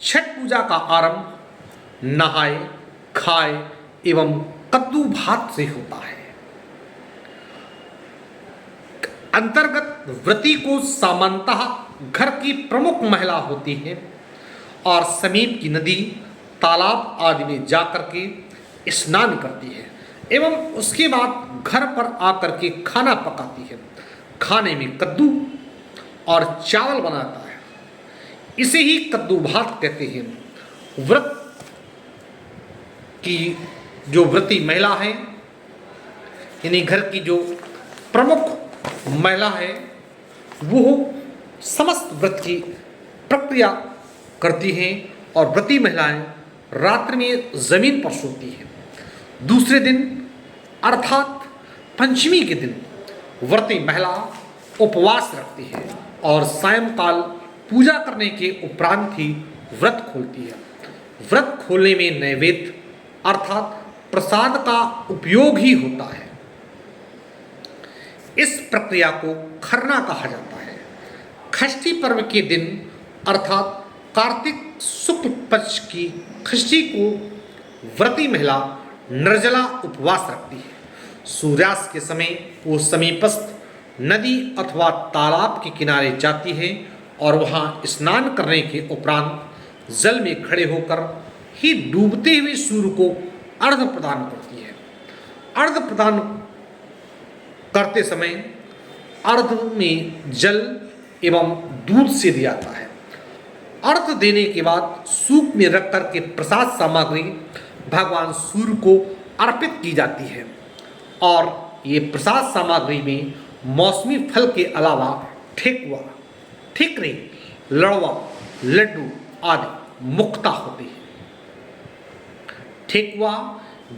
छठ पूजा का आरंभ नहाए खाए एवं कद्दू भात से होता है। अंतर्गत व्रती को सामान्यतः घर की प्रमुख महिला होती है और समीप की नदी तालाब आदि में जाकर के स्नान करती है एवं उसके बाद घर पर आकर के खाना पकाती है। खाने में कद्दू और चावल बनाता है, इसे ही कद्दू भात कहते हैं। व्रत की जो व्रती महिला है, यानी घर की जो प्रमुख महिला है, वो समस्त व्रत की प्रक्रिया करती हैं और व्रती महिलाएं रात्रि में जमीन पर सोती हैं। दूसरे दिन अर्थात पंचमी के दिन व्रती महिला उपवास रखती है और सायंकाल पूजा करने के उपरांत ही व्रत खोलती है। व्रत खोलने में नैवेद्य अर्थात प्रसाद का उपयोग ही होता है। इस प्रक्रिया को खरना कहा जाता है। षष्ठी पर्व के दिन अर्थात कार्तिक शुक्ल पक्ष की षष्ठी को व्रती महिला निर्जला उपवास रखती है। सूर्यास्त के समय वो समीपस्थ नदी अथवा तालाब के किनारे जाती है और वहाँ स्नान करने के उपरांत जल में खड़े होकर ही डूबते हुए सूर्य को अर्घ्य प्रदान करती है। अर्घ्य प्रदान करते समय अर्घ्य में जल एवं दूध से दिया जाता है। अर्घ्य देने के बाद सूप में रख कर के प्रसाद सामग्री भगवान सूर्य को अर्पित की जाती है और ये प्रसाद सामग्री में मौसमी फल के अलावा ठेकुआ, ठिकरी, लड़वा, लड्डू आदि मुख्यतः होते हैं। ठेकुआ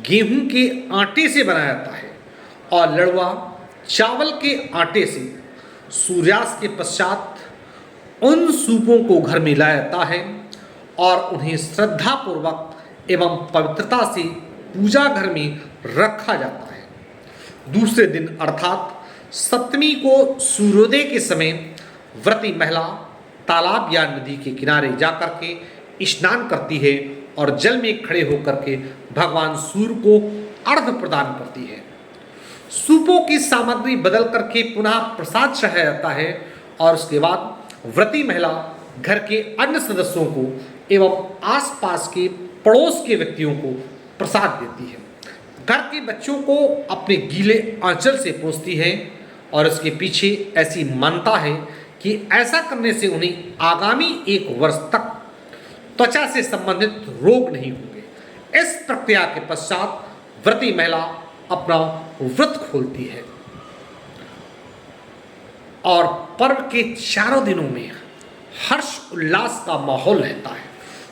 गेहूं के आटे से बनाया जाता है और लड़वा चावल के आटे से। सूर्यास्त के पश्चात उन सूपों को घर में लाया जाता है और उन्हें श्रद्धापूर्वक एवं पवित्रता से पूजा घर में रखा जाता है। दूसरे दिन अर्थात सप्तमी को सूर्योदय के समय व्रती महिला तालाब या नदी के किनारे जाकर के स्नान करती है और जल में खड़े होकर के भगवान सूर्य को अर्घ्य प्रदान करती है। सूपों की सामग्री बदल करके पुनः प्रसाद चढ़ाया जाता है और उसके बाद व्रती महिला घर के अन्य सदस्यों को एवं आसपास के पड़ोस के व्यक्तियों को प्रसाद देती है। घर के बच्चों को अपने गीले आंचल से पोंछती है और इसके पीछे ऐसी मान्यता है कि ऐसा करने से उन्हें आगामी 1 वर्ष तक त्वचा से संबंधित रोग नहीं होंगे। इस प्रक्रिया के पश्चात व्रती महिला अपना व्रत खोलती है और पर्व के चारों दिनों में हर्ष उल्लास का माहौल रहता है।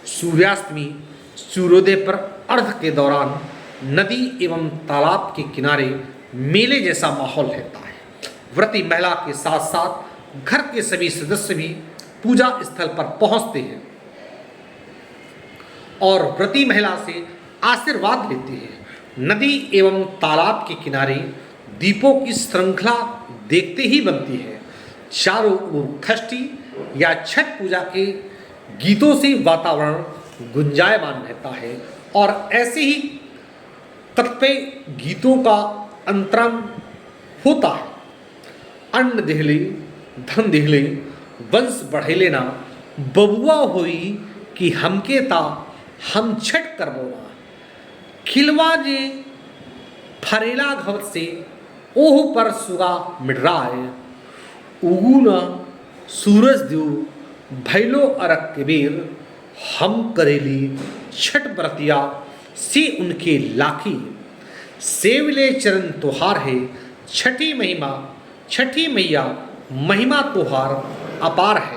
सूर्यास्त में सूर्योदय पर अर्घ्य के दौरान नदी एवं तालाब के किनारे मेले जैसा माहौल रहता है। व्रती महिला के साथ साथ घर के सभी सदस्य भी पूजा स्थल पर पहुंचते हैं और व्रती महिला से आशीर्वाद लेते हैं। नदी एवं तालाब के किनारे दीपों की श्रृंखला देखते ही बनती है। चारों ओर षष्ठी या छठ पूजा के गीतों से वातावरण गुंजायमान रहता है और ऐसे ही कतिपय गीतों का अंतरंग होता है। अन्न देहले धन देहले वंश बढ़ेले ना, बबुआ होई कि हमके ता हम छठ करबोना। खिलवा जे फरेला घवत से ओह पर सुगा मिडराए। उगू न सूरज देव भैलो अरक के बेर, हम करेली छठ व्रतिया से उनके लाखी। सेवले चरण तोहार है छठी महिमा, छठी मैया महिमा तोहार अपार है।